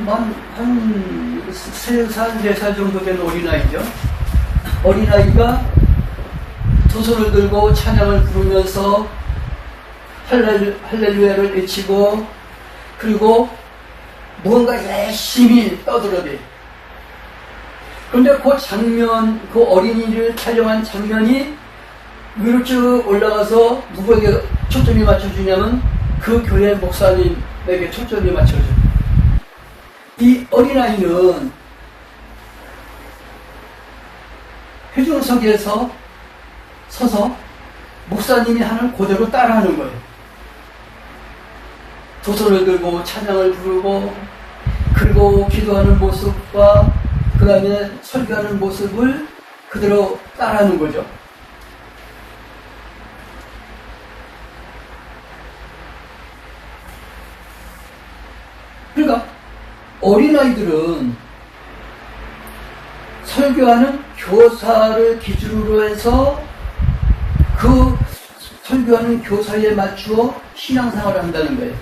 한 3살, 4살 정도 된 어린아이죠. 어린아이가 두 손을 들고 찬양을 부르면서 할렐루야를 외치고, 그리고 무언가 열심히 떠들어대. 그런데 그 장면, 그 어린이를 촬영한 장면이 위로 쭉 올라가서 누구에게 초점이 맞춰주냐면 그 교회 목사님에게 초점이 맞춰져. 이 어린아이는 회중석에서 서서 목사님이 하는 그대로 따라하는 거예요. 두 손을 들고 찬양을 부르고, 그리고 기도하는 모습과 그 다음에 설교하는 모습을 그대로 따라하는 거죠. 그러니까 어린아이들은 설교하는 교사를 기준으로 해서 그 설교하는 교사에 맞추어 신앙생활을 한다는 거예요.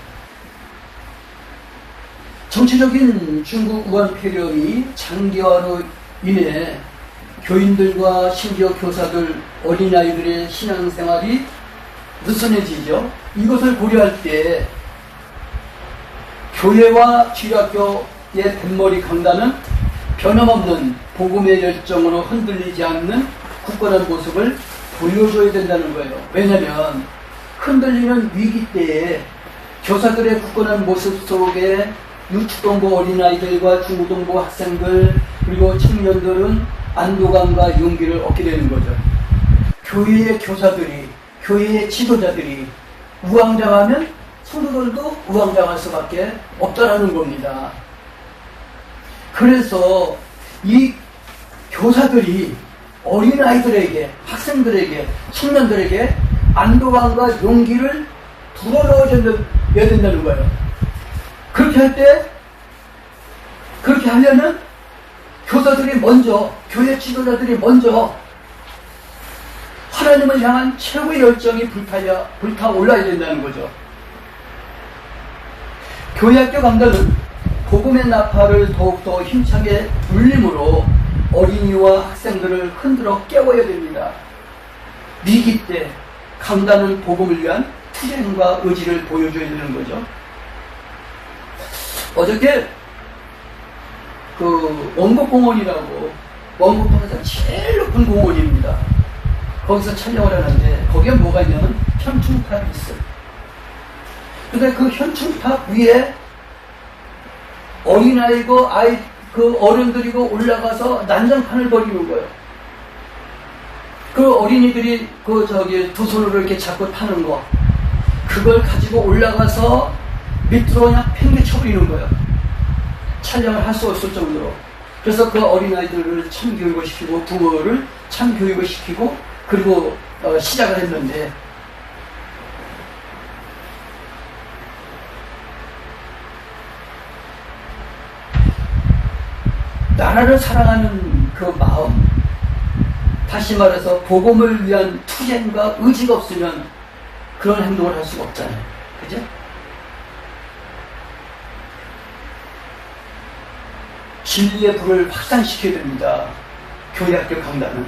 정치적인 중국 우한 폐렴이 장기화로 인해 교인들과 심지어 교사들, 어린아이들의 신앙생활이 느슨해지죠. 이것을 고려할 때 교회와 기독교의 뱃머리 강단은 변함없는 복음의 열정으로 흔들리지 않는 굳건한 모습을 보여줘야 된다는 거예요. 왜냐하면 흔들리는 위기 때에 교사들의 굳건한 모습 속에 유축동부 어린아이들과 중고등부 학생들 그리고 청년들은 안도감과 용기를 얻게 되는 거죠. 교회의 교사들이, 교회의 지도자들이 우왕좌왕하면 성도들도 우왕좌왕할 수밖에 없다라는 겁니다. 그래서 이 교사들이 어린아이들에게, 학생들에게, 청년들에게 안도감과 용기를 불어넣어줘야 된다는 거예요. 그렇게 할 때, 그렇게 하려면 교사들이 먼저, 교회 지도자들이 먼저 하나님을 향한 최고의 열정이 불타올라야 된다는 거죠. 교회학교 강단은 복음의 나팔을 더욱더 힘차게 울림으로 어린이와 학생들을 흔들어 깨워야 됩니다. 위기 때 강단은 복음을 위한 투쟁과 의지를 보여줘야 되는 거죠. 어저께 그 원곡공원이라고, 원곡동에서 제일 높은 공원입니다. 거기서 촬영을 하는데 거기에 뭐가 있냐면 현충탑이 있어요. 근데 그 현충탑 위에 어린아이고 그 어른들이고 올라가서 난장판을 벌이는 거예요. 그 어린이들이 두 손으로 이렇게 잡고 타는 거, 그걸 가지고 올라가서 밑으로 그냥 팽개쳐버리는 거예요. 촬영을 할 수 없을 정도로. 그래서 그 어린아이들을 참교육을 시키고 부모를 참교육을 시키고 그리고 시작을 했는데, 나라를 사랑하는 그 마음, 다시 말해서 복음을 위한 투쟁과 의지가 없으면 그런 행동을 할 수가 없잖아요. 그죠? 진리의 불을 확산시켜야 됩니다. 교회학교 강단은.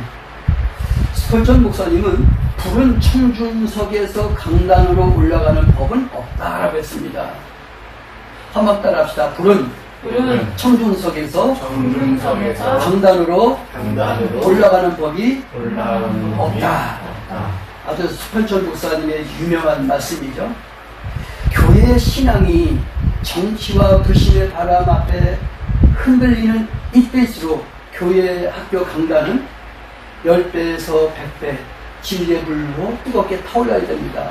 스펄전 목사님은 불은 청중석에서 강단으로 올라가는 법은 없다라고 했습니다. 한번 따라합시다. 불은 청중석에서 강단으로 올라가는 법이 없다. 아주 스펄전 목사님의 유명한 말씀이죠. 교회의 신앙이 정치와 불신의 바람 앞에 흔들리는 이때일수록 교회 학교 강단은 10배에서 100배 진리의 불로 뜨겁게 타올라야 됩니다.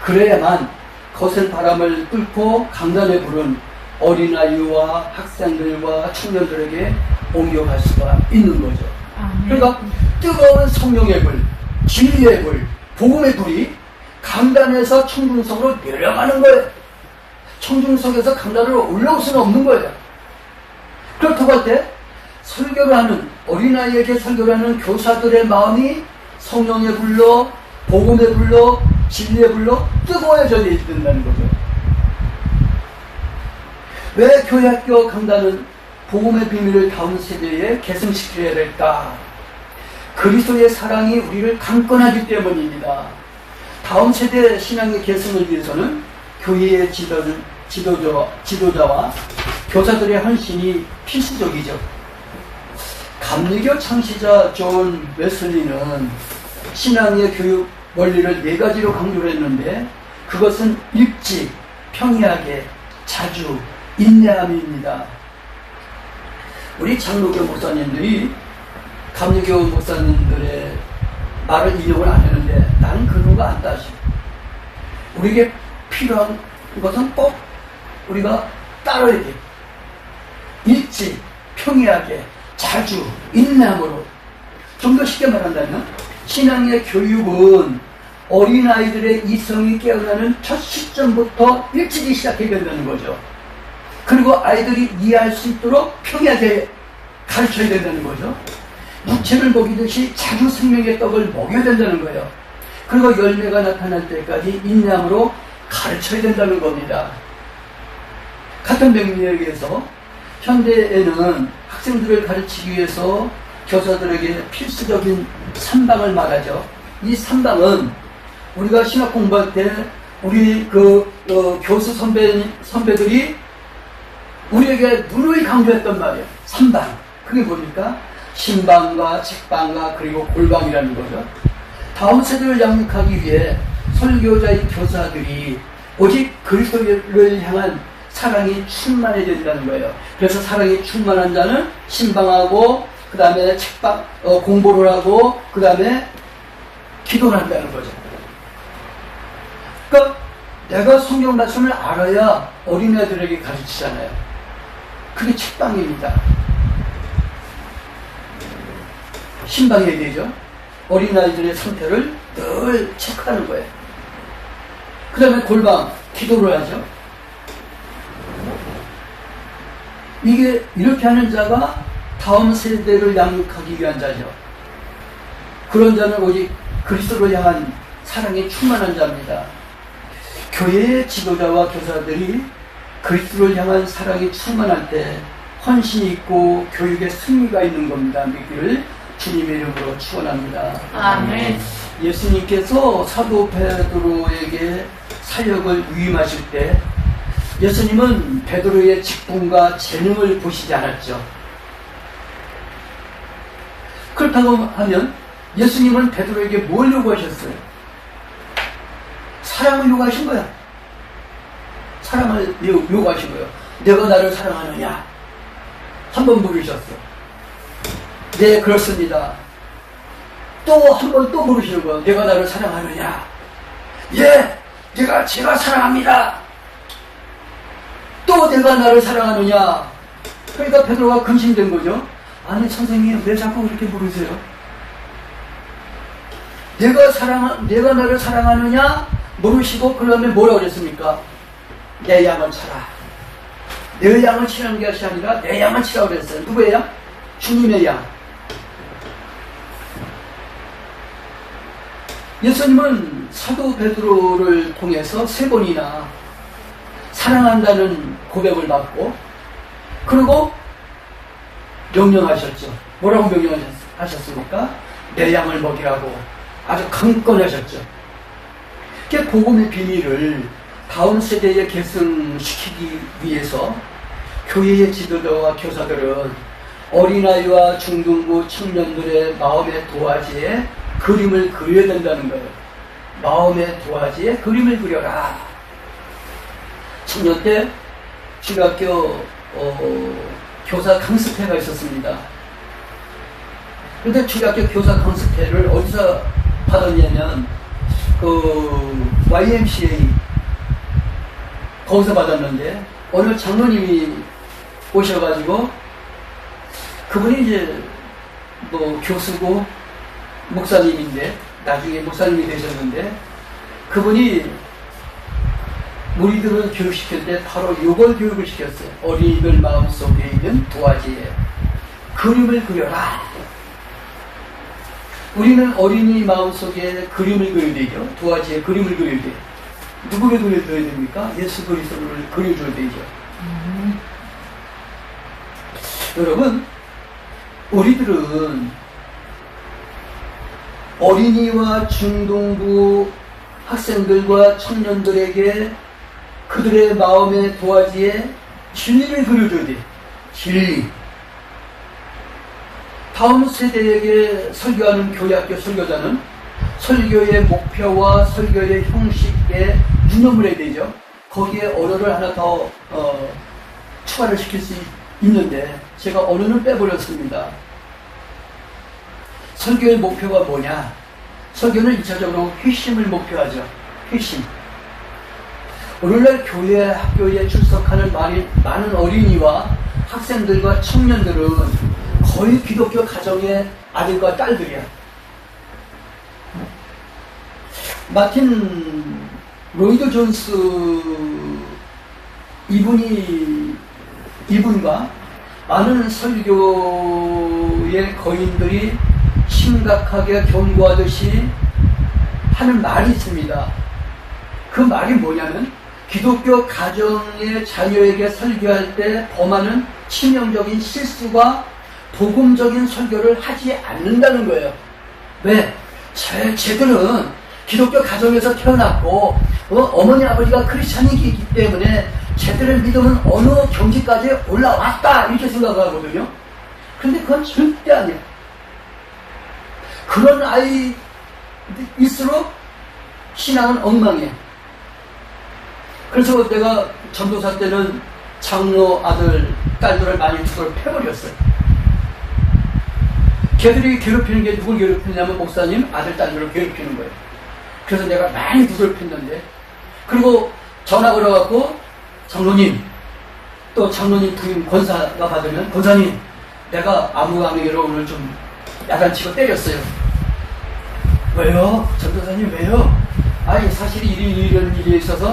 그래야만 거센 바람을 뚫고 강단의 불은 어린아이와 학생들과 청년들에게 옮겨갈 수가 있는 거죠. 그러니까 뜨거운 성령의 불, 진리의 불, 복음의 불이 강단에서 청중석으로 내려가는 거예요. 청중석에서 강단으로 올라올 수는 없는 거예요. 그렇다고 할 때 설교를 하는, 어린아이에게 설교를 하는 교사들의 마음이 성령의 불로, 복음의 불로, 진리의 불로 뜨거워져야 된다는 거죠. 왜 교회학교 강단은 복음의 비밀을 다음 세대에 계승시켜야 될까? 그리스도의 사랑이 우리를 강권하기 때문입니다. 다음 세대 신앙의 계승을 위해서는 교회의 지도자와 교사들의 헌신이 필수적이죠. 감리교 창시자 존 웨슬리는 신앙의 교육 원리를 4가지로 강조를 했는데 그것은 일찍, 평이하게, 자주, 인내함입니다. 우리 장로교 목사님들이 감리교 목사님들의 말을 인용을 안 했는데 나는 그런 거 안 따지. 우리에게 필요한 것은 꼭 우리가 따라야 돼. 일찍, 평이하게, 자주, 인내함으로. 좀 더 쉽게 말한다면 신앙의 교육은 어린아이들의 이성이 깨어나는 첫 시점부터 일찍이 시작해야 된다는 거죠. 그리고 아이들이 이해할 수 있도록 평이하게 가르쳐야 된다는 거죠. 무채를 먹이듯이 자주 생명의 떡을 먹여야 된다는 거예요. 그리고 열매가 나타날 때까지 인내함으로 가르쳐야 된다는 겁니다. 같은 맥락에 의해서 현대에는 학생들을 가르치기 위해서 교사들에게 필수적인 3방을 말하죠. 이 3방은 우리가 신학 공부할 때 우리 교수 선배들이 우리에게 누누이 강조했던 말이에요. 3방. 그게 뭡니까? 신방과 책방과 그리고 골방이라는 거죠. 다음 세대를 양육하기 위해 설교자의 교사들이 오직 그리스도를 향한 사랑이 충만해야 된다는 거예요. 그래서 사랑이 충만한 자는 신방하고 그 다음에 책방 공부를 하고 그 다음에 기도를 한다는 거죠. 그러니까 내가 성경 말씀을 알아야 어린애들에게 가르치잖아요. 그게 책방입니다. 신방해야 되죠. 어린아이들의 상태를 늘 체크하는 거예요. 그 다음에 골방, 기도를 하죠. 이게 이렇게 하는 자가 다음 세대를 양육하기 위한 자죠. 그런 자는 오직 그리스도를 향한 사랑이 충만한 자입니다. 교회의 지도자와 교사들이 그리스도를 향한 사랑이 충만할 때 헌신이 있고 교육에 승리가 있는 겁니다. 믿기를 주님의 이름으로 축원합니다. 아멘. 예수님께서 사도 베드로에게 사역을 위임하실 때 예수님은 베드로의 직분과 재능을 보시지 않았죠. 그렇다고 하면 예수님은 베드로에게 뭘 요구하셨어요? 사랑을 요구하신 거야. 사랑을 요구하신 거예요. 내가 나를 사랑하느냐? 한 번 물으셨어. 네, 그렇습니다. 또 한 번 또 물으시는 거예요. 내가 나를 사랑하느냐? 예, 제가 사랑합니다. 또 내가 나를 사랑하느냐? 그러니까 베드로가 근심된 거죠. 아니 선생님 왜 자꾸 그렇게 물으세요? 내가 나를 사랑하느냐? 물으시고 그 다음에 뭐라고 그랬습니까? 내 양을 쳐라. 내 양을 치라는 것이 아니라 내 양을 치라고 그랬어요. 누구의 양? 주님의 양. 예수님은 사도 베드로를 통해서 3번이나 사랑한다는 고백을 받고 그리고 명령하셨죠. 뭐라고 명령하셨습니까? 내 양을 먹이라고 아주 강권하셨죠. 그 복음의 비밀을 다음 세대에 계승시키기 위해서 교회의 지도자와 교사들은 어린아이와 중등부 청년들의 마음의 도화지에 그림을 그려야 된다는 거예요. 마음의 도화지에 그림을 그려라. 청년 때 중학교 교사 강습회가 있었습니다. 그런데 중학교 교사 강습회를 어디서 받았냐면 YMCA 거기서 받았는데 오늘 장로님이 오셔가지고 그분이 이제 교수고 목사님인데 나중에 목사님이 되셨는데 그분이 우리들을 교육시킬 때 바로 요걸 교육을 시켰어요. 어린이들 마음속에 있는 도화지에 그림을 그려라. 우리는 어린이 마음속에 그림을 그려야 되죠. 도화지에 그림을 그려야 돼요. 누구를 그려줘야 됩니까? 예수 그리스도를 그려줘야 되죠. 여러분, 우리들은 어린이와 중등부 학생들과 청년들에게 그들의 마음의 도화지에 진리를 그려줘야 돼. 진리. 다음 세대에게 설교하는 교회학교 설교자는 설교의 목표와 설교의 형식에 유념을 해야 되죠. 거기에 언어를 하나 더 추가를 시킬 수 있는데 제가 언어를 빼버렸습니다. 설교의 목표가 뭐냐? 설교는 1차적으로 회심을 목표하죠. 회심. 오늘날 교회 학교에 출석하는 많은 어린이와 학생들과 청년들은 거의 기독교 가정의 아들과 딸들이야. 마틴 로이드 존스 이분과 많은 설교의 거인들이 심각하게 경고하듯이 하는 말이 있습니다. 그 말이 뭐냐면 기독교 가정의 자녀에게 설교할 때 범하는 치명적인 실수가 복음적인 설교를 하지 않는다는 거예요. 왜? 쟤들은 기독교 가정에서 태어났고 어머니 아버지가 크리스찬이기 때문에 쟤들의 믿음은 어느 경지까지 올라왔다 이렇게 생각하거든요. 그런데 그건 절대 아니에요. 그런 아이일수록 신앙은 엉망이에요. 그래서 내가 전도사 때는 장로 아들, 딸들을 많이 두드려 패버렸어요. 걔들이 괴롭히는 게 누굴 괴롭히냐면 목사님, 아들, 딸들을 괴롭히는 거예요. 그래서 내가 많이 두드려 팼는데, 그리고 전화 걸어갖고 장로님, 또 장로님 부인 권사가 받으면 권사님, 내가 아무강에로 오늘 좀 야단치고 때렸어요. 왜요? 전도사님 왜요? 아니 사실 이런 일이 있어서